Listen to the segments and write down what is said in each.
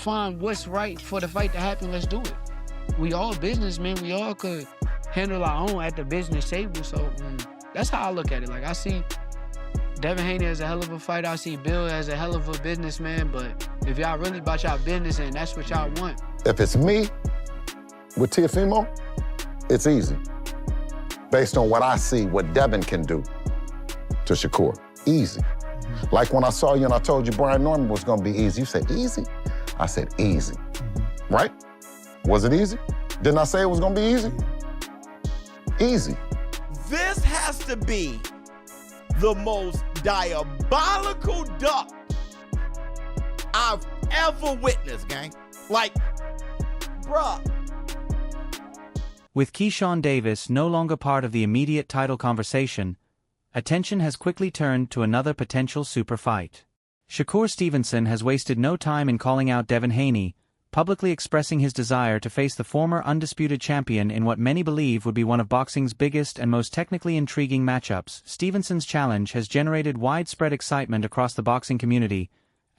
find what's right for the fight to happen, let's do it. We all businessmen. We all could handle our own at the business table. So that's how I look at it. Like, I see Devin Haney as a hell of a fighter. I see Bill as a hell of a businessman. But if y'all really about y'all business and that's what y'all want. If it's me with Teofimo, it's easy. Based on what I see, what Devin can do to Shakur. Easy. Like when I saw you and I told you Brian Norman was gonna be easy, you said easy? I said easy, right? Was it easy? Didn't I say it was gonna be easy? Easy. This has to be the most diabolical duck I've ever witnessed, gang. Like, bruh. With Keyshawn Davis no longer part of the immediate title conversation, attention has quickly turned to another potential super fight. Shakur Stevenson has wasted no time in calling out Devin Haney, publicly expressing his desire to face the former undisputed champion in what many believe would be one of boxing's biggest and most technically intriguing matchups. Stevenson's challenge has generated widespread excitement across the boxing community,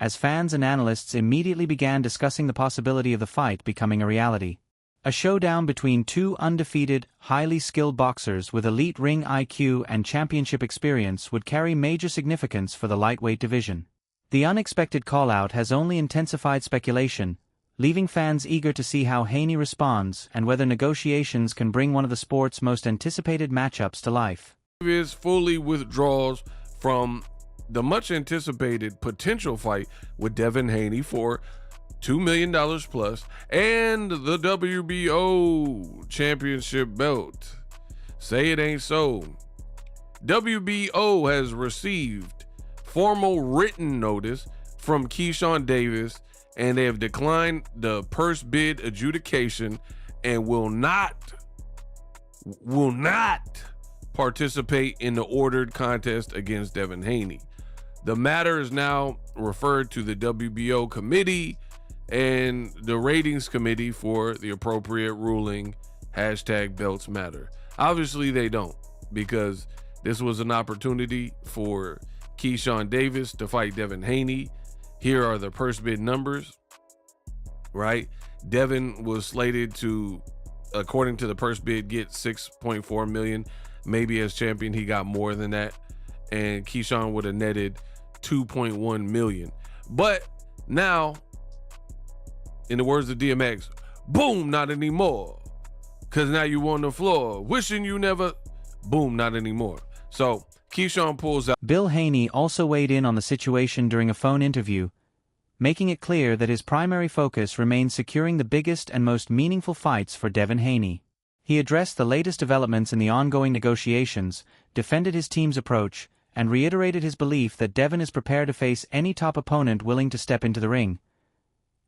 as fans and analysts immediately began discussing the possibility of the fight becoming a reality. A showdown between two undefeated, highly skilled boxers with elite ring IQ and championship experience would carry major significance for the lightweight division. The unexpected call-out has only intensified speculation, leaving fans eager to see how Haney responds and whether negotiations can bring one of the sport's most anticipated matchups to life. Davis fully withdraws from the much-anticipated potential fight with Devin Haney for $2 million plus and the WBO championship belt. Say it ain't so. WBO has received formal written notice from Keyshawn Davis, and they have declined the purse bid adjudication and will not participate in the ordered contest against Devin Haney. The matter is now referred to the WBO committee and the ratings committee for the appropriate ruling. #belts matter. Obviously they don't, because this was an opportunity for Keyshawn Davis to fight Devin Haney. Here are the purse bid numbers, right? Devin was slated to, according to the purse bid, get $6.4 million. Maybe as champion, he got more than that. And Keyshawn would have netted $2.1 million. But now, in the words of DMX, boom, not anymore. Because now you on the floor, wishing you never, boom, not anymore. So Keyshawn pulls out. Bill Haney also weighed in on the situation during a phone interview, making it clear that his primary focus remains securing the biggest and most meaningful fights for Devin Haney. He addressed the latest developments in the ongoing negotiations, defended his team's approach, and reiterated his belief that Devin is prepared to face any top opponent willing to step into the ring.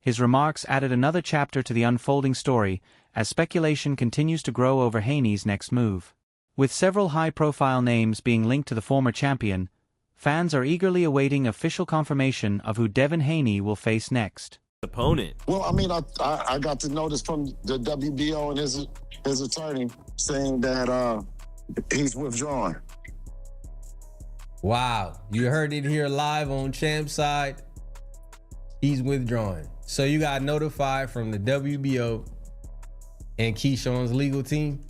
His remarks added another chapter to the unfolding story, as speculation continues to grow over Haney's next move. With several high-profile names being linked to the former champion, fans are eagerly awaiting official confirmation of who Devin Haney will face next. Opponent. Well, I mean, I got to notice from the WBO and his attorney saying that he's withdrawing. Wow, you heard it here live on Champ's side. He's withdrawing. So you got notified from the WBO and Keyshawn's legal team?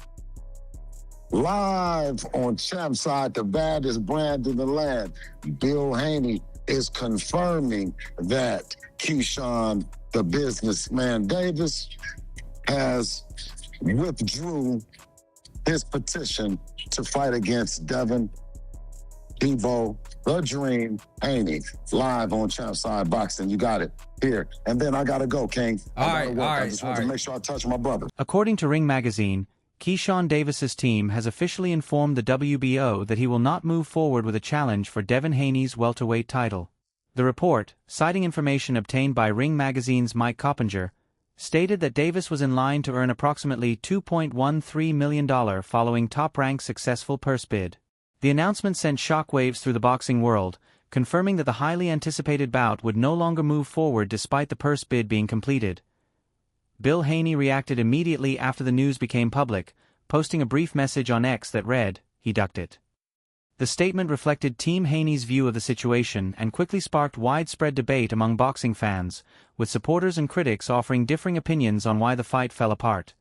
Live on Champ's side, the baddest brand in the land, Bill Haney is confirming that Keyshawn, the businessman Davis, has withdrew his petition to fight against Devin Devo, the Dream Haney, live on Champ's Side Boxing. You got it here. And then I gotta go, King. I just want to make sure I touch my brother. According to Ring Magazine, Keyshawn Davis's team has officially informed the WBO that he will not move forward with a challenge for Devin Haney's welterweight title. The report, citing information obtained by Ring Magazine's Mike Coppinger, stated that Davis was in line to earn approximately $2.13 million following Top Rank's successful purse bid. The announcement sent shockwaves through the boxing world, confirming that the highly anticipated bout would no longer move forward despite the purse bid being completed. Bill Haney reacted immediately after the news became public, posting a brief message on X that read, "He ducked it." The statement reflected Team Haney's view of the situation and quickly sparked widespread debate among boxing fans, with supporters and critics offering differing opinions on why the fight fell apart.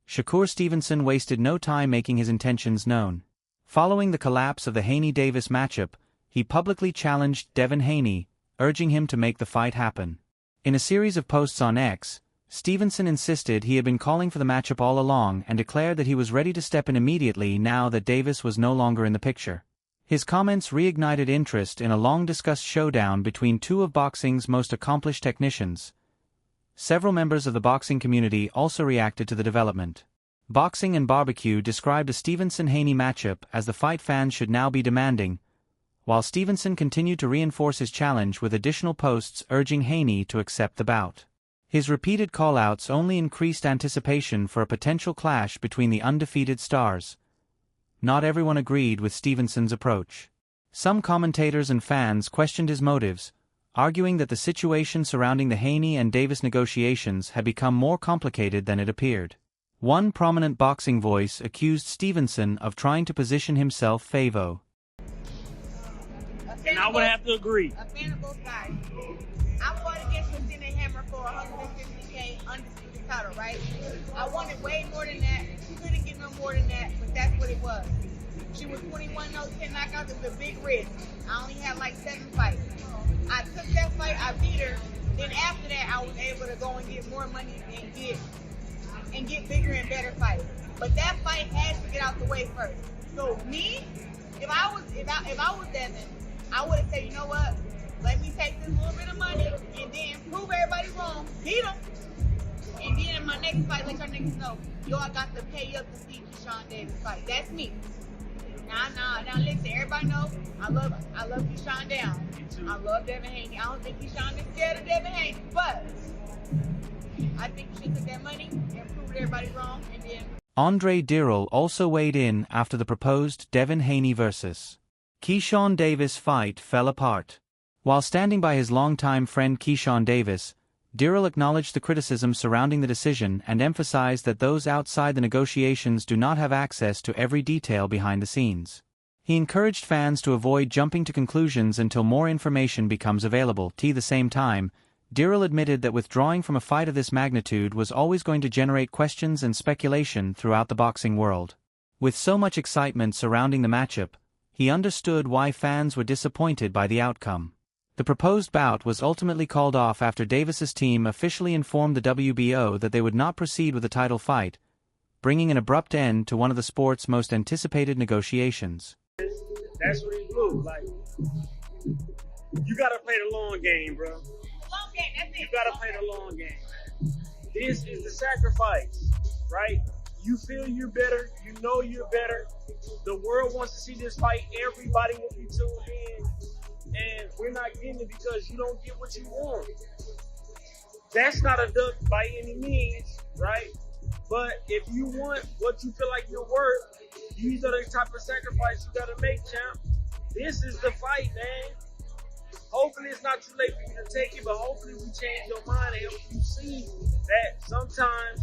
Shakur Stevenson wasted no time making his intentions known. Following the collapse of the Haney-Davis matchup, he publicly challenged Devin Haney, urging him to make the fight happen. In a series of posts on X, Stevenson insisted he had been calling for the matchup all along and declared that he was ready to step in immediately now that Davis was no longer in the picture. His comments reignited interest in a long-discussed showdown between two of boxing's most accomplished technicians. Several members of the boxing community also reacted to the development. Boxing and Barbecue described a Stevenson-Haney matchup as the fight fans should now be demanding, while Stevenson continued to reinforce his challenge with additional posts urging Haney to accept the bout. His repeated call-outs only increased anticipation for a potential clash between the undefeated stars. Not everyone agreed with Stevenson's approach. Some commentators and fans questioned his motives, arguing that the situation surrounding the Haney and Davis negotiations had become more complicated than it appeared. One prominent boxing voice accused Stevenson of trying to position himself favo. And I would have to agree. A fan of both sides. I fought against Christina Hammer for 150K undisputed title, right? I wanted way more than that. She couldn't get no more than that, but that's what it was. She was 21-0, 10 knockouts. It was a big risk. I only had like 7 fights. I took that fight, I beat her. Then after that, I was able to go and get more money and get bigger and better fights. But that fight has to get out the way first. So me, if I was Devin, I would have said, you know what? Let me take this little bit of money and then prove everybody wrong, beat them. And then in my next fight, let your niggas know, yo, I got to pay up to see Keyshawn Davis fight. That's me. Now listen, everybody know I love Keyshawn down. I love Devin Haney. I don't think Keyshawn is scared of Devin Haney, but I think you should take that money and prove everybody wrong and then. Andre Dirrell also weighed in after the proposed Devin Haney vs. Keyshawn Davis fight fell apart. While standing by his longtime friend Keyshawn Davis, Dirrell acknowledged the criticism surrounding the decision and emphasized that those outside the negotiations do not have access to every detail behind the scenes. He encouraged fans to avoid jumping to conclusions until more information becomes available. At the same time, Dirrell admitted that withdrawing from a fight of this magnitude was always going to generate questions and speculation throughout the boxing world. With so much excitement surrounding the matchup, he understood why fans were disappointed by the outcome. The proposed bout was ultimately called off after Davis's team officially informed the WBO that they would not proceed with the title fight, bringing an abrupt end to one of the sport's most anticipated negotiations. That's what it blew. Like, you gotta play the long game, bro. Long game, that's it. You gotta play the long game, man. This is the sacrifice, right? You feel you're better. You know you're better. The world wants to see this fight. Everybody will be tuned in. And we're not getting it because you don't get what you want. That's not a duck by any means, right? But if you want what you feel like you're worth, these are the type of sacrifice you gotta make, champ. This is the fight, man. Hopefully it's not too late for you to take it, but hopefully we change your mind and help you see that sometimes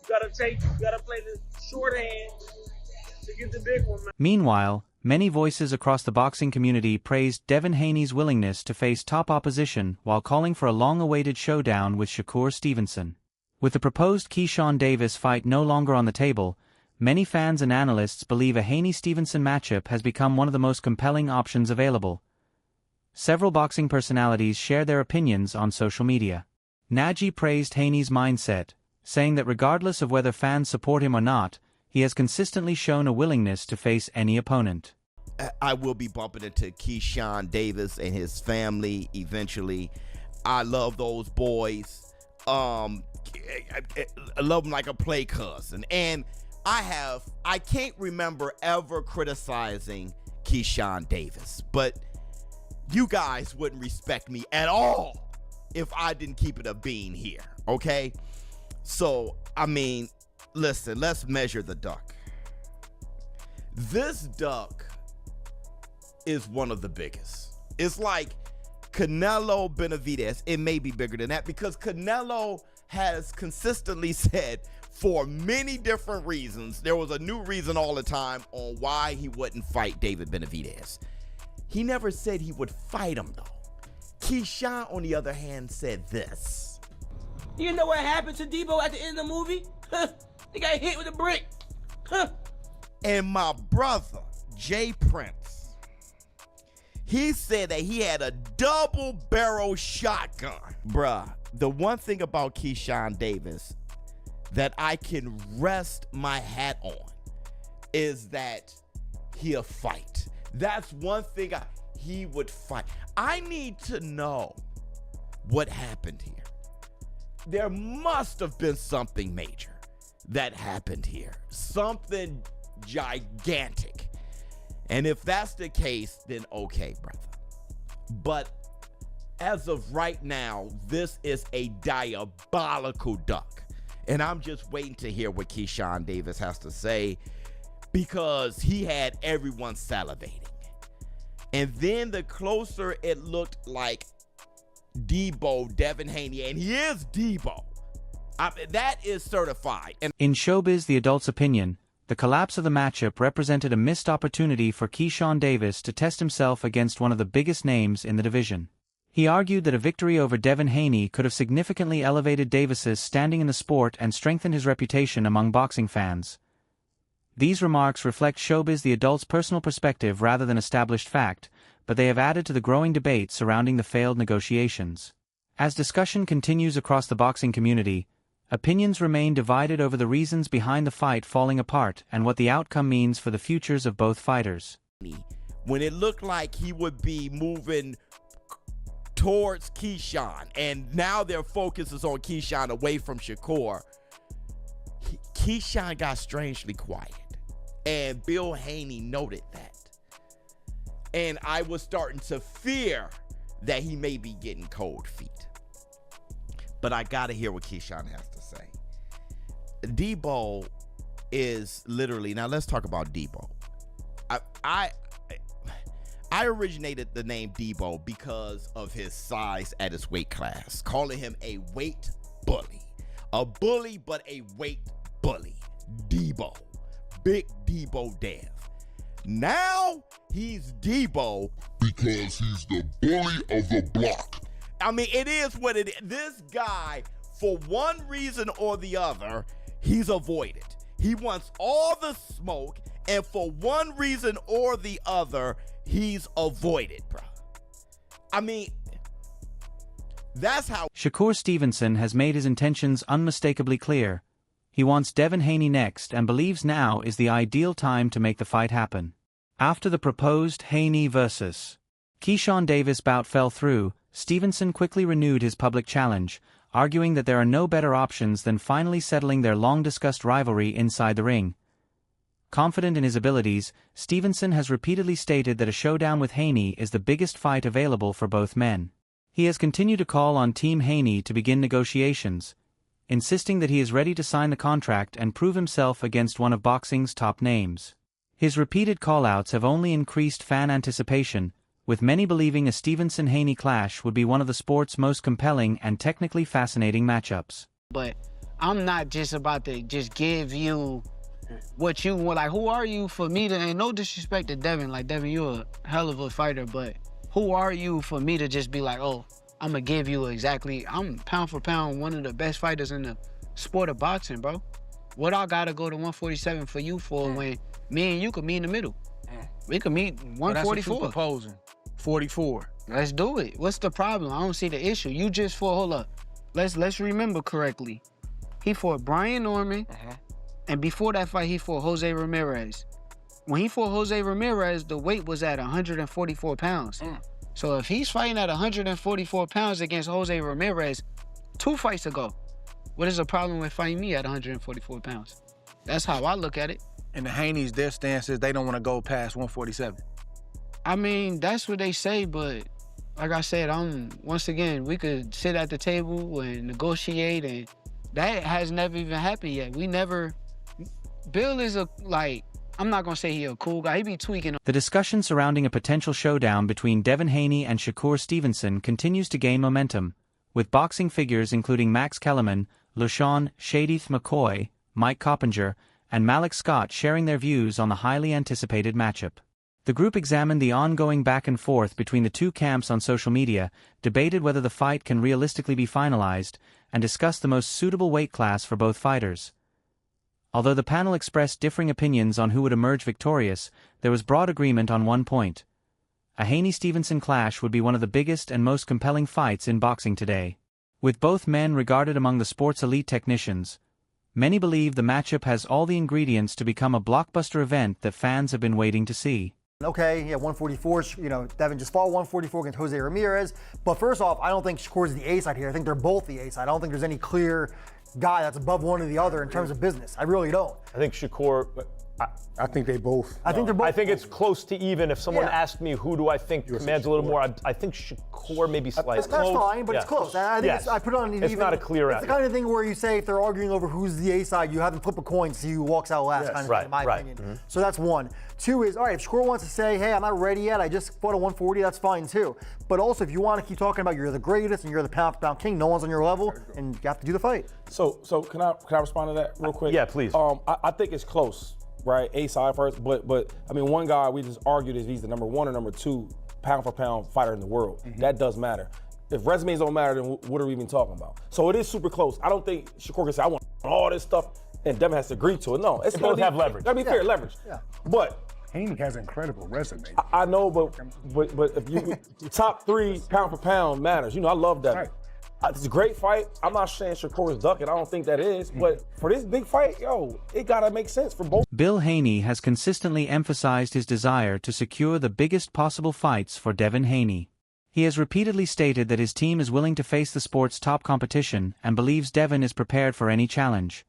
you gotta play the shorthand to get the big one, man. Meanwhile, many voices across the boxing community praised Devin Haney's willingness to face top opposition while calling for a long-awaited showdown with Shakur Stevenson. With the proposed Keyshawn Davis fight no longer on the table, many fans and analysts believe a Haney-Stevenson matchup has become one of the most compelling options available. Several boxing personalities share their opinions on social media. Nagy praised Haney's mindset, saying that regardless of whether fans support him or not, he has consistently shown a willingness to face any opponent. I will be bumping into Keyshawn Davis and his family eventually. I love those boys. I love them like a play cousin. And I can't remember ever criticizing Keyshawn Davis, but you guys wouldn't respect me at all if I didn't keep it a bean here, okay? So, I mean, listen, let's measure the duck. This duck is one of the biggest. It's like Canelo Benavidez, it may be bigger than that because Canelo has consistently said for many different reasons, there was a new reason all the time on why he wouldn't fight David Benavidez. He never said he would fight him though. Keyshawn, on the other hand, said this. You know what happened to Debo at the end of the movie? He got hit with a brick. And my brother, Jay Prince, he said that he had a double barrel shotgun. Bruh, the one thing about Keyshawn Davis that I can rest my hat on is that he'll fight. That's one thing he would fight. I need to know what happened here. There must have been something major that happened here. Something gigantic. And if that's the case, then okay, brother. But as of right now, this is a diabolical duck. And I'm just waiting to hear what Keyshawn Davis has to say because he had everyone salivating. And then the closer it looked like Debo, Devin Haney, and he is Debo. That is certified. And in Showbiz The Adult's opinion, the collapse of the matchup represented a missed opportunity for Keyshawn Davis to test himself against one of the biggest names in the division. He argued that a victory over Devin Haney could have significantly elevated Davis's standing in the sport and strengthened his reputation among boxing fans. These remarks reflect Showbiz The Adult's personal perspective rather than established fact, but they have added to the growing debate surrounding the failed negotiations. As discussion continues across the boxing community, opinions remain divided over the reasons behind the fight falling apart and what the outcome means for the futures of both fighters. When it looked like he would be moving towards Keyshawn, and now their focus is on Keyshawn away from Shakur, Keyshawn got strangely quiet, and Bill Haney noted that. And I was starting to fear that he may be getting cold feet. But I gotta hear what Keyshawn has to say. Debo is literally, now let's talk about Debo. I originated the name Debo because of his size at his weight class, calling him a weight bully. A bully, but a weight bully. Debo. Big Debo Dev. Now he's Debo because he's the bully of the block. I mean, it is what it is. This guy, for one reason or the other, he's avoided. He wants all the smoke, and for one reason or the other, he's avoided, bro. I mean, that's how. Shakur Stevenson has made his intentions unmistakably clear. He wants Devin Haney next and believes now is the ideal time to make the fight happen. After the proposed Haney vs. Keyshawn Davis bout fell through, Stevenson quickly renewed his public challenge, arguing that there are no better options than finally settling their long-discussed rivalry inside the ring. Confident in his abilities, Stevenson has repeatedly stated that a showdown with Haney is the biggest fight available for both men. He has continued to call on Team Haney to begin negotiations, insisting that he is ready to sign the contract and prove himself against one of boxing's top names. His repeated call-outs have only increased fan anticipation, with many believing a Stevenson-Haney clash would be one of the sport's most compelling and technically fascinating matchups. But I'm not just about to just give you what you want. Like, who are you for me to, and no disrespect to Devin, like, Devin, you're a hell of a fighter, but who are you for me to just be like, oh, I'm gonna give you exactly, I'm pound for pound one of the best fighters in the sport of boxing, bro. What I gotta go to 147 for you for when me and you could meet in the middle? We could meet 144. That's what you proposing. 44. Let's do it. What's the problem? I don't see the issue. You just fought, hold up. Let's remember correctly. He fought Brian Norman, and before that fight, he fought Jose Ramirez. When he fought Jose Ramirez, the weight was at 144 pounds. So if he's fighting at 144 pounds against Jose Ramirez 2 fights ago, what is the problem with fighting me at 144 pounds? That's how I look at it. And the Haney's, their stance is they don't want to go past 147. I mean, that's what they say, but like I said, once again, we could sit at the table and negotiate, and that has never even happened yet. We never, Bill is I'm not gonna say he a cool guy. He be tweaking. The discussion surrounding a potential showdown between Devin Haney and Shakur Stevenson continues to gain momentum, with boxing figures including Max Kellerman, LaShawn Shadith McCoy, Mike Coppinger, and Malik Scott sharing their views on the highly anticipated matchup. The group examined the ongoing back and forth between the two camps on social media, debated whether the fight can realistically be finalized, and discussed the most suitable weight class for both fighters. Although the panel expressed differing opinions on who would emerge victorious, there was broad agreement on one point. A Haney-Stevenson clash would be one of the biggest and most compelling fights in boxing today. With both men regarded among the sport's elite technicians, many believe the matchup has all the ingredients to become a blockbuster event that fans have been waiting to see. Okay, yeah, 144, Devin just fought 144 against Jose Ramirez. But first off, I don't think Shakur's the A-side here. I think they're both the A-side. I don't think there's any clear guy that's above one or the other in terms of business. I really don't. I think Shakur, I think they both. I think they're both. I think it's close to even. If someone asked me who do I think commands a little more, I think Shakur maybe slightly. That's fine, but it's close. I think I put it on It's not a clear It's the kind of thing where you say if they're arguing over who's the A side, you have them flip a coin to see who walks out last, kind of thing, in my opinion. So that's one. Two is, all right, if Shakur wants to say, hey, I'm not ready yet, I just fought a 140, that's fine too. But also, if you want to keep talking about you're the greatest and you're the pound-for-pound king, no one's on your level, and you have to do the fight. So can I respond to that real quick? Yeah, please. I think it's close. Right, A side first, but I mean, one guy we just argued if he's the number one or number two pound for pound fighter in the world. That does matter. If resumes don't matter, then what are we even talking about? So it is super close. I don't think Shakur can say I want all this stuff, and Devin has to agree to it. No, it's both have leverage. Gotta be fair, leverage. Yeah. But Haney has an incredible resume. I know, but if you top three pound for pound matters. I love that. Right. It's a great fight. I'm not saying Shakur is ducking. I don't think that is. But for this big fight, it gotta make sense for both. Bill Haney has consistently emphasized his desire to secure the biggest possible fights for Devin Haney. He has repeatedly stated that his team is willing to face the sport's top competition and believes Devin is prepared for any challenge.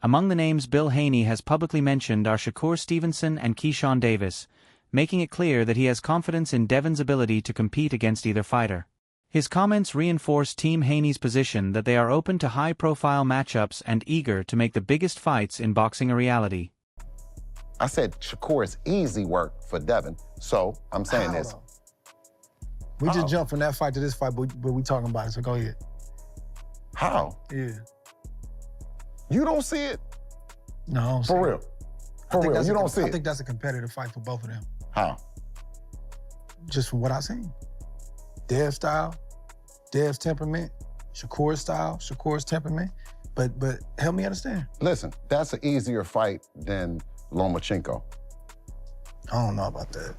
Among the names Bill Haney has publicly mentioned are Shakur Stevenson and Keyshawn Davis, making it clear that he has confidence in Devin's ability to compete against either fighter. His comments reinforce Team Haney's position that they are open to high-profile matchups and eager to make the biggest fights in boxing a reality. I said Shakur is easy work for Devin, so I'm saying this. We just jumped from that fight to this fight, but we talking about it, so go ahead. How? Yeah. You don't see it? No, I don't see For real? it. For real, you don't see I it? think that's a competitive fight for both of them. How? Just from what I've seen. Dev style, Dev's temperament, Shakur's style, Shakur's temperament. But help me understand. Listen, that's an easier fight than Lomachenko. I don't know about that.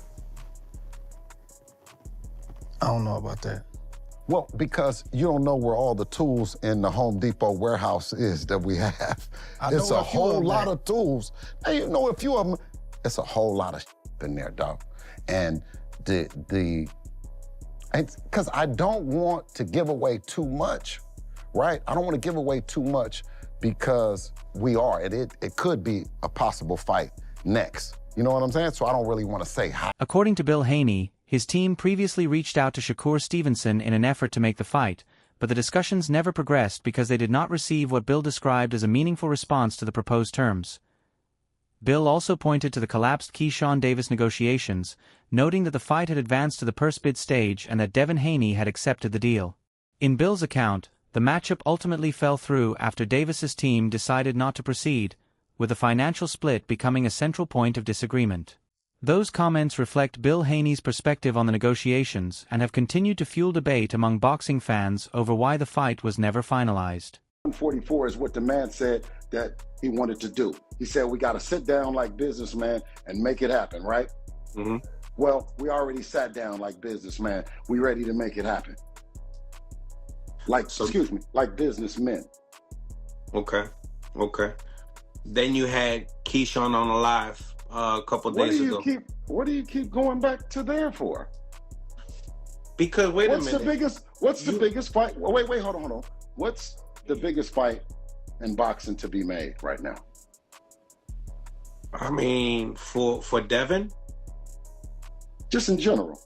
Well, because you don't know where all the tools in the Home Depot warehouse is that we have. It's a whole lot of tools. Now, you know a few of them. It's a whole lot of in there, dog. And because I don't want to give away too much, right? I don't want to give away too much because it could be a possible fight next. You know what I'm saying? So I don't really want to say how. According to Bill Haney, his team previously reached out to Shakur Stevenson in an effort to make the fight, but the discussions never progressed because they did not receive what Bill described as a meaningful response to the proposed terms. Bill also pointed to the collapsed Keyshawn Davis negotiations, noting that the fight had advanced to the purse bid stage and that Devin Haney had accepted the deal. In Bill's account, the matchup ultimately fell through after Davis's team decided not to proceed, with the financial split becoming a central point of disagreement. Those comments reflect Bill Haney's perspective on the negotiations and have continued to fuel debate among boxing fans over why the fight was never finalized. 144 is what the man said that he wanted to do. He said we got to sit down like businessmen and make it happen, right? Mm-hmm. Well, we already sat down like businessmen. We ready to make it happen. Like businessmen. Okay. Then you had Keyshawn on the live a couple days ago. What do you keep going back to there for? Because wait a minute. What's the biggest fight? Wait, hold on. What's the biggest fight in boxing to be made right now? I mean, for Devin? Just in general.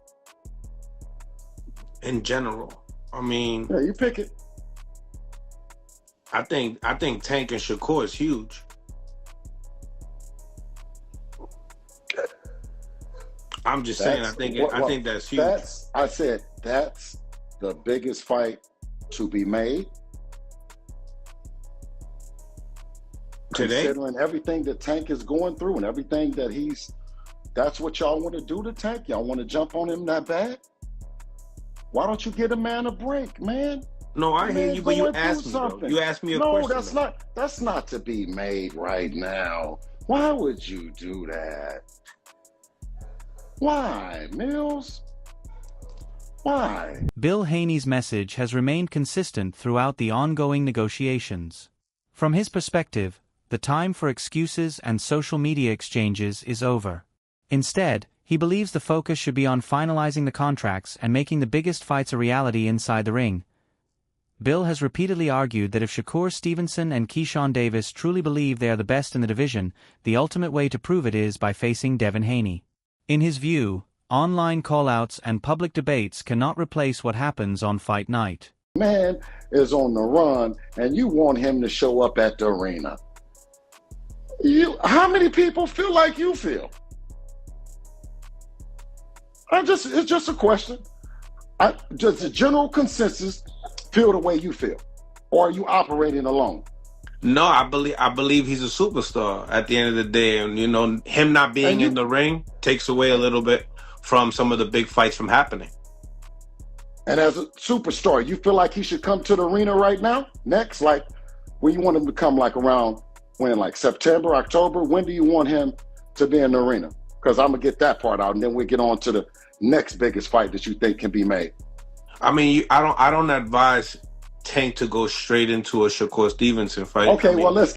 In general. I mean, yeah, you pick it. I think Tank and Shakur is huge. I'm just saying. I think that's huge. I said that's the biggest fight to be made. Today? Considering everything that Tank is going through and everything that that's what y'all want to do to Tank? Y'all want to jump on him that bad? Why don't you get a man a break, man? No, I hear you, but you asked me though. You asked me a question. No, that's not to be made right now. Why would you do that? Why, Mills? Why? Bill Haney's message has remained consistent throughout the ongoing negotiations. From his perspective, the time for excuses and social media exchanges is over. Instead, he believes the focus should be on finalizing the contracts and making the biggest fights a reality inside the ring. Bill has repeatedly argued that if Shakur Stevenson and Keyshawn Davis truly believe they are the best in the division, the ultimate way to prove it is by facing Devin Haney. In his view, online call-outs and public debates cannot replace what happens on fight night. Man is on the run, and you want him to show up at the arena. How many people feel like you feel? It's just a question. Does the general consensus feel the way you feel, or are you operating alone? No, I believe he's a superstar at the end of the day, and him not being in the ring takes away a little bit from some of the big fights from happening. And as a superstar, you feel like he should come to the arena right now? Next, like when you want him to come, like around when, like September, October? When do you want him to be in the arena? Because I'm gonna get that part out, and then we get on to the next biggest fight that you think can be made. I mean, I don't advise Tank to go straight into a Shakur Stevenson fight. Okay, well let's